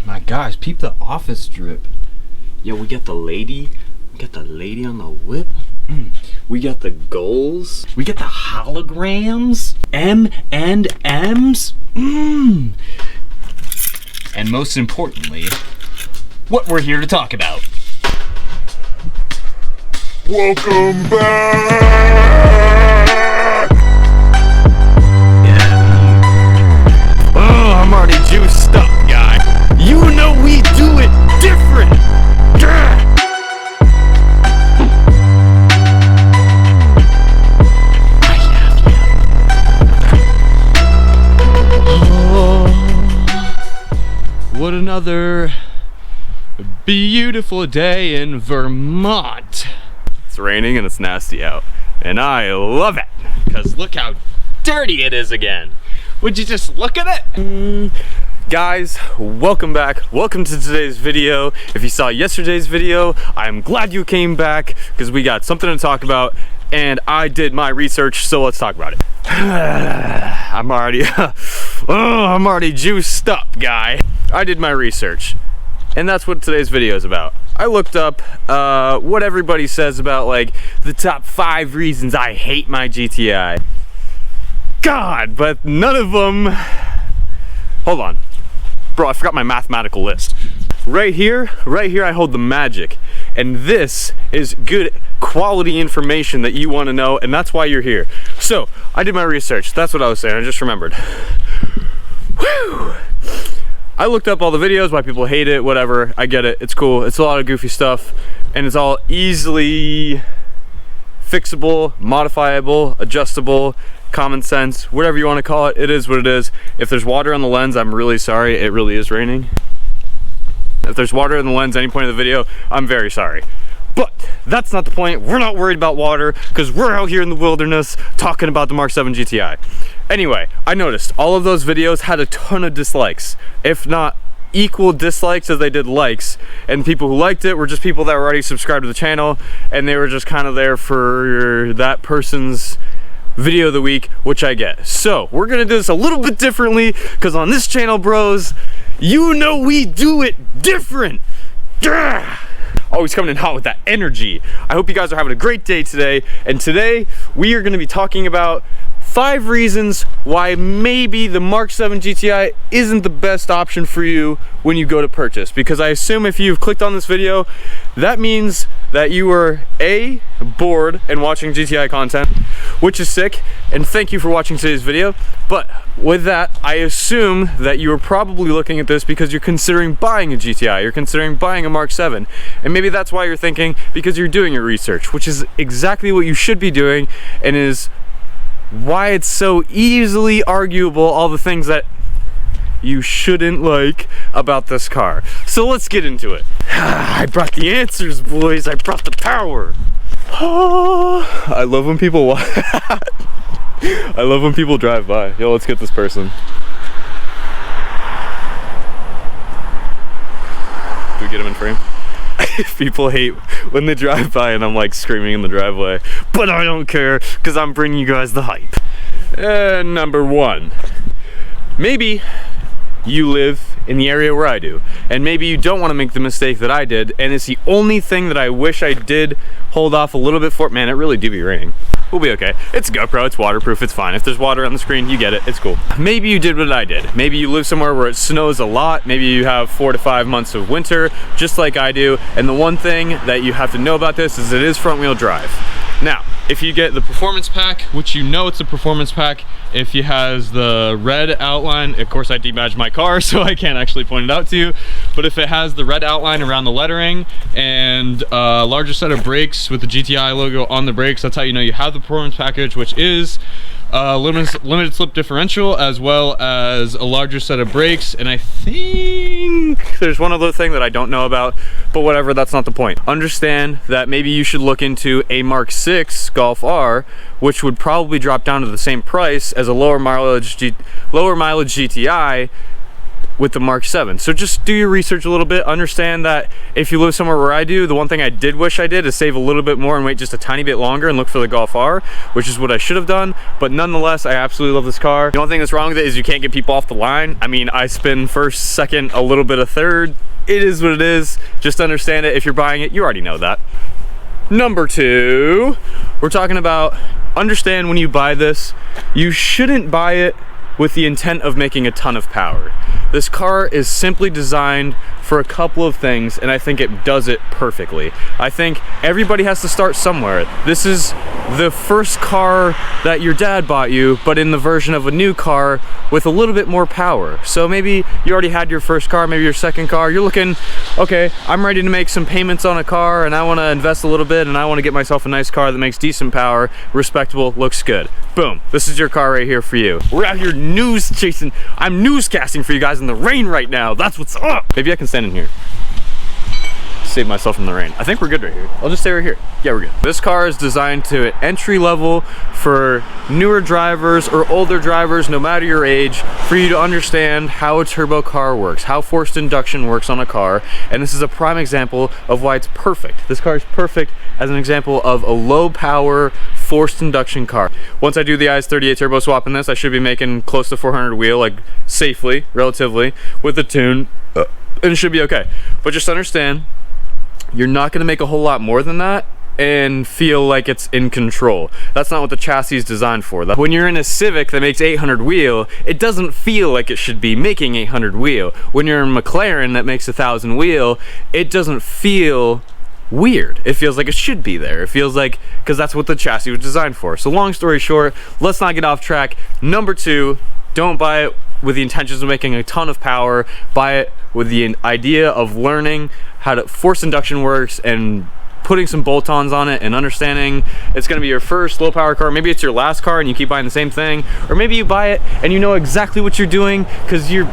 My gosh, peep the office drip. Yo, we got the lady. We got the lady on the whip. We got the goals. We got the holograms. M&M's. And most importantly, what we're here to talk about. Welcome back! Yeah. Oh, I'm already juiced up, guy. You know we do it different. Oh, what another beautiful day in Vermont. It's raining and it's nasty out, and I love it because look how dirty it is again. Would you just look at it? Guys, welcome back. Welcome to today's video. If you saw yesterday's video, I'm glad you came back because we got something to talk about, and I did my research, so let's talk about it. I'm already juiced up, guy. I did my research, and that's what today's video is about. I looked up what everybody says about like the top 5 reasons I hate my GTI. God, but none of them. Hold on. Bro, I forgot my mathematical list. Right here I hold the magic. And this is good quality information that you want to know, and that's why you're here. So, I did my research. That's what I was saying. I just remembered. Whew. I looked up all the videos, why people hate it, whatever. I get it, it's cool. It's a lot of goofy stuff, and it's all easily fixable, modifiable, adjustable, common sense, whatever you want to call it. It is what it is. If there's water on the lens, I'm really sorry. It really is raining. If there's water in the lens at any point of the video, I'm very sorry. But that's not the point. We're not worried about water because we're out here in the wilderness talking about the Mk7 GTI. Anyway, I noticed all of those videos had a ton of dislikes, if not equal dislikes as they did likes, and people who liked it were just people that were already subscribed to the channel, and they were just kind of there for that person's video of the week, which I get. So we're gonna do this a little bit differently because on this channel, bros, you know we do it different. Always coming in hot with that energy. I hope you guys are having a great day today, and today we are going to be talking about 5 reasons why maybe the Mk7 GTI isn't the best option for you when you go to purchase. Because I assume if you've clicked on this video, that means that you were A, bored and watching GTI content, which is sick, and thank you for watching today's video. But with that, I assume that you are probably looking at this because you're considering buying a GTI, you're considering buying a Mk7, and maybe that's why you're thinking, because you're doing your research, which is exactly what you should be doing, and is why it's so easily arguable all the things that you shouldn't like about this car. So let's get into it. I brought the answers, boys. I brought the power. I love when people I love when people drive by. Yo, let's get this person. Do we get him in frame? People hate when they drive by and I'm like screaming in the driveway, but I don't care because I'm bringing you guys the hype. And number 1, maybe you live in the area where I do, and maybe you don't want to make the mistake that I did, and it's the only thing that I wish I did hold off a little bit for. Man, it really do be raining. We'll be okay. It's GoPro, it's waterproof, it's fine. If there's water on the screen, you get it, it's cool. Maybe you did what I did. Maybe you live somewhere where it snows a lot. Maybe you have 4 to 5 months of winter, just like I do. And the one thing that you have to know about this is it is front wheel drive. Now, if you get the performance pack, which you know it's a performance pack, if it has the red outline, of course I debadged my car so I can't actually point it out to you, but if it has the red outline around the lettering and a larger set of brakes with the GTI logo on the brakes, that's how you know you have the performance package, which is limited slip differential as well as a larger set of brakes, and I think there's one other thing that I don't know about, but whatever, that's not the point. Understand that maybe you should look into a Mark 6 Golf R, which would probably drop down to the same price as a lower mileage GTI, with the Mark 7. So just do your research a little bit. Understand that if you live somewhere where I do, the one thing I did wish I did is save a little bit more and wait just a tiny bit longer and look for the Golf R, which is what I should have done. But nonetheless, I absolutely love this car. The only thing that's wrong with it is you can't get people off the line. I mean, I spin first, second, a little bit of third. It is what it is. Just understand it. If you're buying it, you already know that. Number 2, we're talking about understand when you buy this, you shouldn't buy it with the intent of making a ton of power. This car is simply designed for a couple of things, and I think it does it perfectly. I think everybody has to start somewhere. This is the first car that your dad bought you, but in the version of a new car with a little bit more power. So maybe you already had your first car, maybe your second car. You're looking, okay, I'm ready to make some payments on a car and I want to invest a little bit and I want to get myself a nice car that makes decent power, respectable, looks good. Boom, this is your car right here for you. We're out here news chasing. I'm newscasting for you guys in the rain right now. That's what's up. Maybe I can stand in here. Save myself from the rain. I think we're good right here. I'll just stay right here. Yeah, we're good. This car is designed to entry level for newer drivers or older drivers, no matter your age, for you to understand how a turbo car works, how forced induction works on a car. And this is a prime example of why it's perfect. This car is perfect as an example of a low power forced induction car. Once I do the IS38 turbo swap in this, I should be making close to 400 wheel, like safely, relatively, with the tune, and it should be okay. But just understand, you're not going to make a whole lot more than that and feel like it's in control. That's not what the chassis is designed for. When you're in a Civic that makes 800 wheel, it doesn't feel like it should be making 800 wheel. When you're in a McLaren that makes 1,000 wheel, it doesn't feel weird. It feels like it should be there. It feels like, because that's what the chassis was designed for. So long story short, let's not get off track. Number 2, don't buy it with the intentions of making a ton of power. Buy it with the idea of learning how to force induction works and putting some bolt-ons on it and understanding it's going to be your first low power car. Maybe it's your last car and you keep buying the same thing, or maybe you buy it and you know exactly what you're doing because you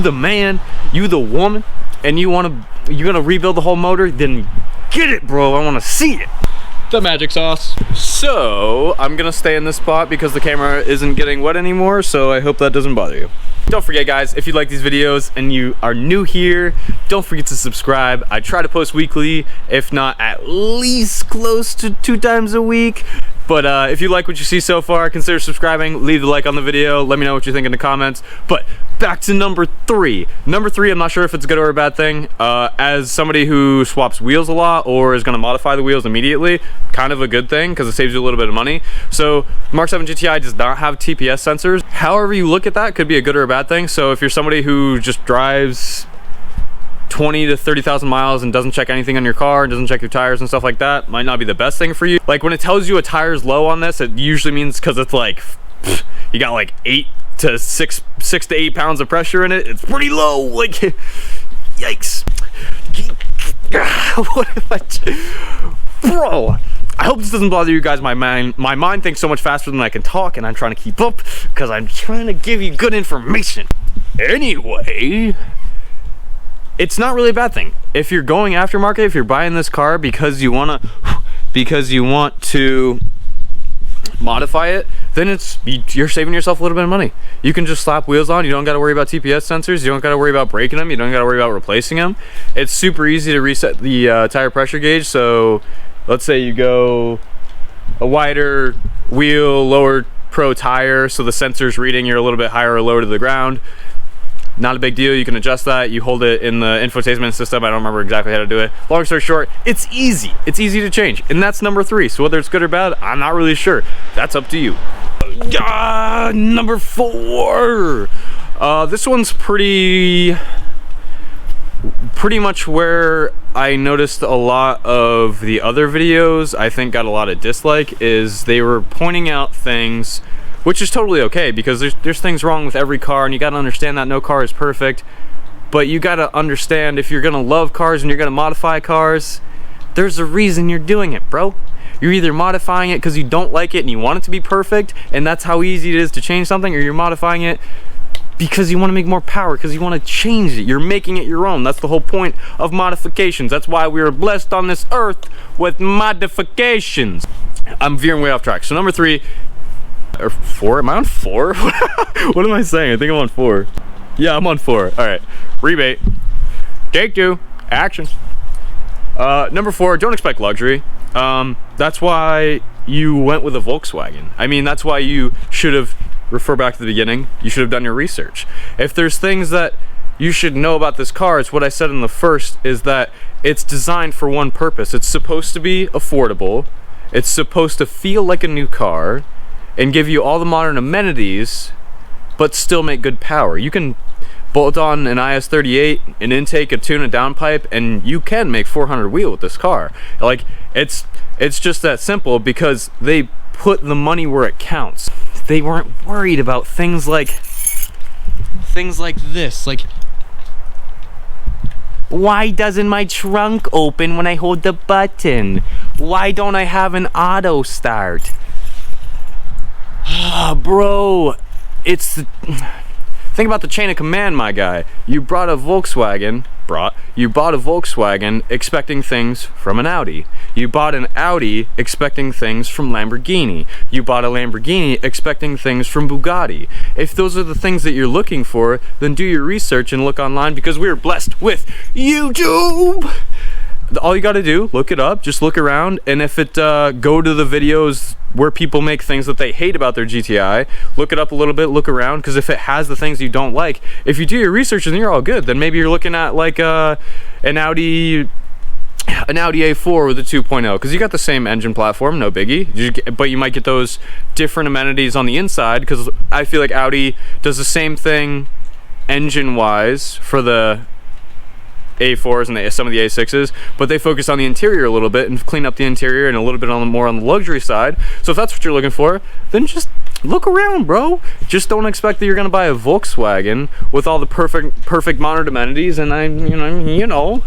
the man, you the woman, and you're gonna rebuild the whole motor. Then get it, bro. I want to see it. The magic sauce. So I'm gonna stay in this spot because the camera isn't getting wet anymore, so I hope that doesn't bother you. Don't forget, guys, if you like these videos and you are new here, don't forget to subscribe. I try to post weekly, if not at least close to 2 times a week. But if you like what you see so far, consider subscribing, leave a like on the video, let me know what you think in the comments. But back to number 3. Number 3, I'm not sure if it's a good or a bad thing. As somebody who swaps wheels a lot or is gonna modify the wheels immediately, kind of a good thing because it saves you a little bit of money. So Mk7 GTI does not have TPS sensors. However you look at that, could be a good or a bad thing. So if you're somebody who just drives 20 to 30,000 miles and doesn't check anything on your car and doesn't check your tires and stuff like that, might not be the best thing for you. Like when it tells you a tire's low on this, it usually means because it's like you got like 6 to 8 pounds of pressure in it. It's pretty low. Like, yikes. What if bro, I hope this doesn't bother you guys. My mind thinks so much faster than I can talk, and I'm trying to keep up because I'm trying to give you good information. Anyway, it's not really a bad thing. If you're going aftermarket, if you're buying this car because you want to modify it, then you're saving yourself a little bit of money. You can just slap wheels on. You don't got to worry about TPS sensors. You don't got to worry about breaking them. You don't got to worry about replacing them. It's super easy to reset the tire pressure gauge. So let's say you go a wider wheel, lower pro tire, so the sensor's reading you're a little bit higher or lower to the ground. Not a big deal. You can adjust that. You hold it in the infotainment system. I don't remember exactly how to do it. Long story short, it's easy. It's easy to change. And that's number 3. So whether it's good or bad, I'm not really sure. That's up to you. Number 4. This one's pretty much where I noticed a lot of the other videos I think got a lot of dislike, is they were pointing out things, which is totally okay because there's things wrong with every car, and you got to understand that no car is perfect. But you got to understand, if you're gonna love cars and you're gonna modify cars, there's a reason you're doing it, bro. You're either modifying it because you don't like it and you want it to be perfect, and that's how easy it is to change something, or you're modifying it because you want to make more power, because you want to change it. You're making it your own. That's the whole point of modifications. That's why we are blessed on this earth with modifications. I'm veering way off track. So number 3 or 4, am I on 4? What am I saying? I think I'm on 4. Yeah, I'm on 4. All right, rebate. Take 2. Action. Number 4, don't expect luxury. That's why you went with a Volkswagen. I mean, that's why you should have, refer back to the beginning, you should have done your research. If there's things that you should know about this car, it's what I said in the first, is that it's designed for one purpose. It's supposed to be affordable. It's supposed to feel like a new car and give you all the modern amenities, but still make good power. You can bolt on an IS38, an intake, a tune, a downpipe, and you can make 400 wheel with this car. Like, it's just that simple, because they put the money where it counts. They weren't worried about things like this. Like, why doesn't my trunk open when I hold the button? Why don't I have an auto start? Bro, think about the chain of command, my guy. You bought a Volkswagen expecting things from an Audi. You bought an Audi expecting things from Lamborghini. You bought a Lamborghini expecting things from Bugatti. If those are the things that you're looking for, then do your research and look online, because we are blessed with YouTube. All you gotta do, look it up, just look around, and if it go to the videos where people make things that they hate about their GTI, look it up a little bit, look around, because if it has the things you don't like, if you do your research and you're all good, then maybe you're looking at like an Audi A4 with a 2.0, because you got the same engine platform, no biggie, but you might get those different amenities on the inside, because I feel like Audi does the same thing engine-wise for the A4s and some of the A6s, but they focus on the interior a little bit and clean up the interior and a little bit more on the luxury side. So if that's what you're looking for, then just look around, bro. Just don't expect that you're gonna buy a Volkswagen with all the perfect modern amenities, and you know.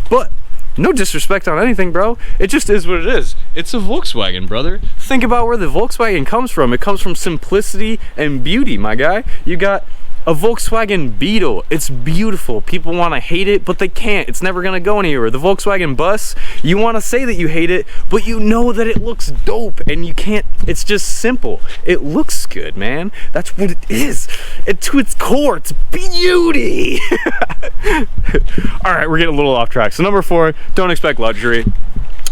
But no disrespect on anything, bro. It just is what it is. It's a Volkswagen, brother. Think about where the Volkswagen comes from. It comes from simplicity and beauty, my guy. You got a Volkswagen Beetle. It's beautiful. People want to hate it, but they can't. It's never going to go anywhere. The Volkswagen Bus, you want to say that you hate it, but you know that it looks dope, and you can't. It's just simple. It looks good, man. That's what it is. And to its core, it's beauty. All right, we're getting a little off track. So number 4, don't expect luxury.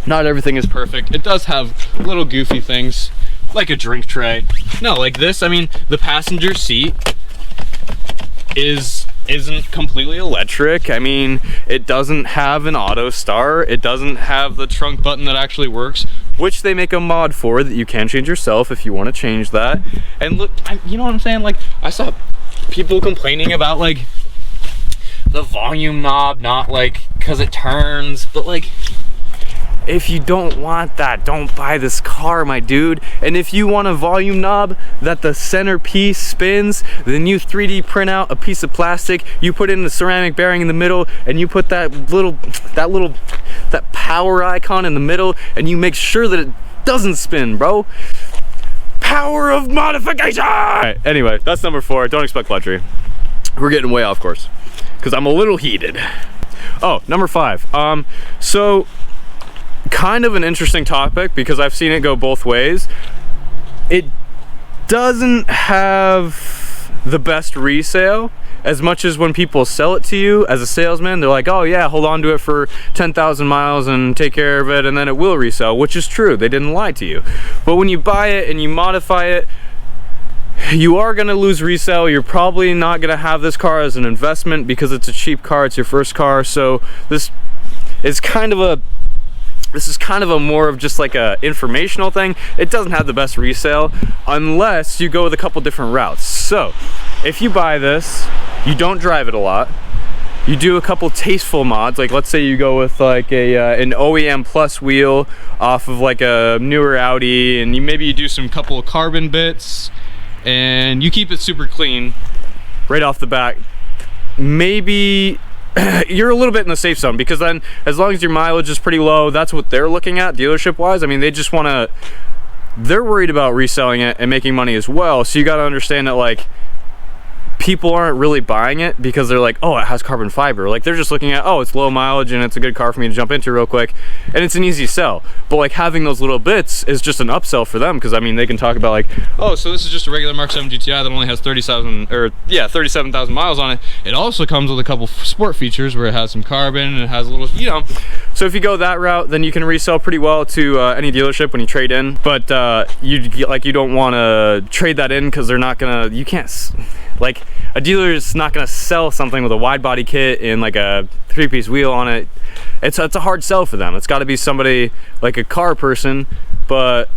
Not everything is perfect. It does have little goofy things, like a drink tray. No, like this. I mean, the passenger seat isn't completely electric. I mean, it doesn't have an auto start. It doesn't have the trunk button that actually works, which they make a mod for that you can change yourself if you want to change that. And look, you know what I'm saying? Like, I saw people complaining about like the volume knob, not like because it turns, but like, if you don't want that, don't buy this car, my dude. And if you want a volume knob that the centerpiece spins, then you 3D print out a piece of plastic, you put in the ceramic bearing in the middle, and you put that power icon in the middle, and you make sure that it doesn't spin, bro. Power of modification! All right, anyway, that's number 4. Don't expect luxury. We're getting way off course, because I'm a little heated. Oh, number 5. So, kind of an interesting topic, because I've seen it go both ways. It doesn't have the best resale, as much as when people sell it to you as a salesman, they're like, oh yeah, hold on to it for 10,000 miles and take care of it, and then it will resell, which is true. They didn't lie to you. But when you buy it and you modify it, you are going to lose resale. You're probably not going to have this car as an investment, because it's a cheap car, it's your first car. So this is kind of a more of just like a informational thing. It doesn't have the best resale unless you go with a couple different routes. So if you buy this, you don't drive it a lot, you do a couple tasteful mods, like let's say you go with like an OEM plus wheel off of like a newer Audi, and maybe you do some couple of carbon bits, and you keep it super clean right off the bat, maybe you're a little bit in the safe zone, because then as long as your mileage is pretty low, that's what they're looking at dealership wise. I mean, they just want to, they're worried about reselling it and making money as well. So you got to understand that, like, people aren't really buying it because they're like, oh, it has carbon fiber. Like, they're just looking at, oh, it's low mileage and it's a good car for me to jump into real quick, and it's an easy sell. But like, having those little bits is just an upsell for them, because I mean, they can talk about like, oh, so this is just a regular Mk7 GTI that only has 37,000 miles on it. It also comes with a couple sport features where it has some carbon and it has a little, you know. So if you go that route, then you can resell pretty well to any dealership when you trade in. But you don't want to trade that in, because they're not gonna, you can't, like, a dealer is not gonna sell something with a wide body kit and like a 3-piece wheel on it. It's a hard sell for them. It's got to be somebody like a car person, but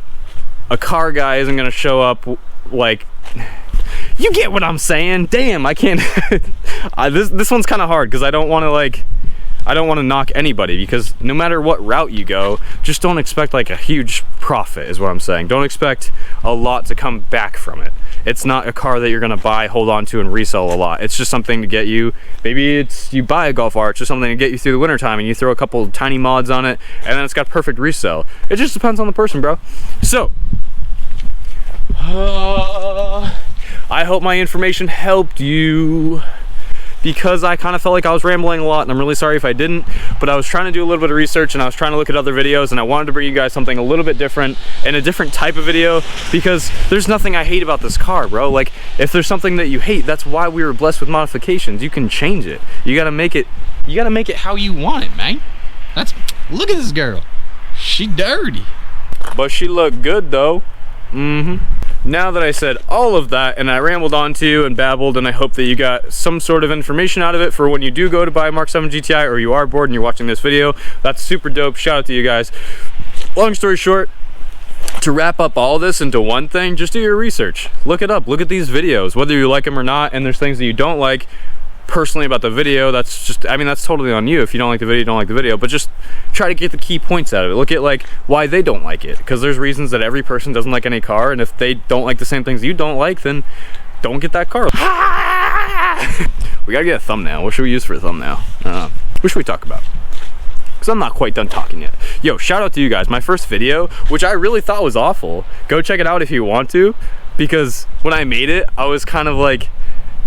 a car guy isn't gonna show up like, you get what I'm saying? Damn, I can't. This one's kind of hard, because I don't want to knock anybody, because no matter what route you go, just don't expect like a huge profit is what I'm saying. Don't expect a lot to come back from it. It's not a car that you're gonna buy, hold on to, and resell a lot. It's just something to get you, maybe it's you buy a Golf R, it's just something to get you through the winter time, and you throw a couple tiny mods on it, and then it's got perfect resell. It just depends on the person, bro. So I hope my information helped you, because I kind of felt like I was rambling a lot, and I'm really sorry if I didn't, but I was trying to do a little bit of research, and I was trying to look at other videos, and I wanted to bring you guys something a little bit different and a different type of video, because there's nothing I hate about this car, bro. Like, if there's something that you hate, that's why we were blessed with modifications. You can change it. You gotta make it how you want it, man. Look at this girl. She dirty, but she look good though. Now that I said all of that, and I rambled on to you and babbled, and I hope that you got some sort of information out of it for when you do go to buy a Mk7 GTI, or you are bored and you're watching this video. That's super dope. Shout out to you guys. Long story short, to wrap up all this into one thing, just do your research. Look it up. Look at these videos, whether you like them or not, and there's things that you don't like personally about the video. That's just, I mean, that's totally on you. If you don't like the video, you don't like the video, but just try to get the key points out of it. Look at like why they don't like it, because there's reasons that every person doesn't like any car, and if they don't like the same things you don't like, then don't get that car. We gotta get a thumbnail. What should we use for a thumbnail? What should we talk about? Because I'm not quite done talking yet. Yo, shout out to you guys. My first video, which I really thought was awful, go check it out if you want to, because when I made it, I was kind of like,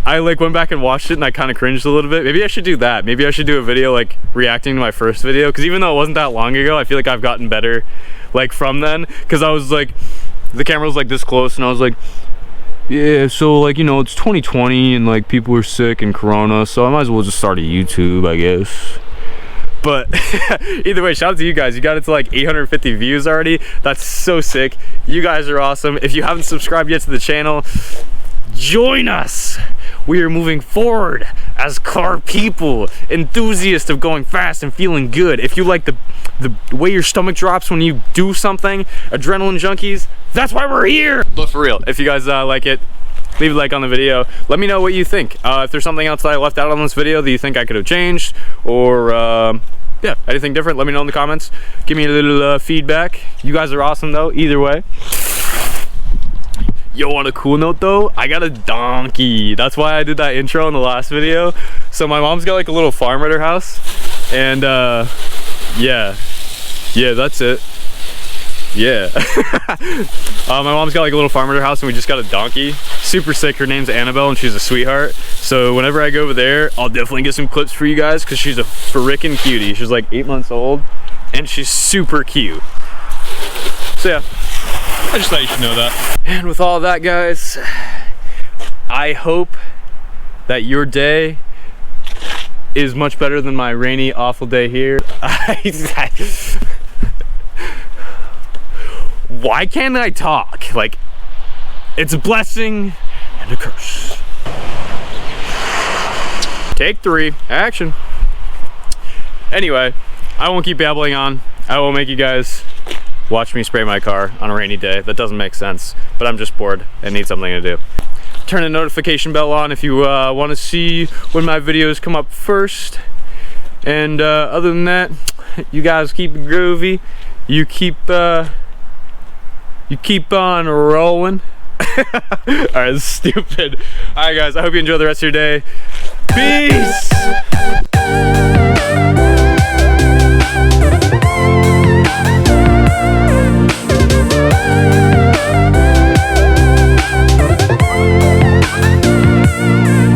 I like went back and watched it and I kind of cringed a little bit. Maybe I should do that. Maybe I should do a video like reacting to my first video, because even though it wasn't that long ago, I feel like I've gotten better like from then, because I was like, the camera was like this close and I was like, yeah, so like, you know, it's 2020 and like people are sick and corona, so I might as well just start a YouTube, I guess. But either way, shout out to you guys. You got it to like 850 views already. That's so sick. You guys are awesome. If you haven't subscribed yet to the channel, join us. We are moving forward as car people, enthusiasts of going fast and feeling good. If you like the way your stomach drops when you do something, adrenaline junkies, that's why we're here. But for real, if you guys like it, leave a like on the video. Let me know what you think. If there's something else that I left out on this video that you think I could have changed, or yeah, anything different, let me know in the comments. Give me a little feedback. You guys are awesome though, either way. Yo, on a cool note though, I got a donkey. That's why I did that intro in the last video. So my mom's got like a little farm at her house, and yeah, that's it. Yeah. My mom's got like a little farm at her house, and we just got a donkey. Super sick. Her name's Annabelle, and she's a sweetheart. So whenever I go over there, I'll definitely get some clips for you guys, because she's a frickin' cutie. She's like 8 months old, and she's super cute. So yeah, I just thought you should know that. And with all that, guys, I hope that your day is much better than my rainy, awful day here. Why can't I talk? Like, it's a blessing and a curse. Take 3, action. Anyway, I won't keep babbling on. I won't make you guys watch me spray my car on a rainy day. That doesn't make sense, but I'm just bored and need something to do. Turn the notification bell on if you want to see when my videos come up first. And other than that, you guys keep it groovy. You keep on rolling. Alright, this is stupid. Alright guys, I hope you enjoy the rest of your day. Peace!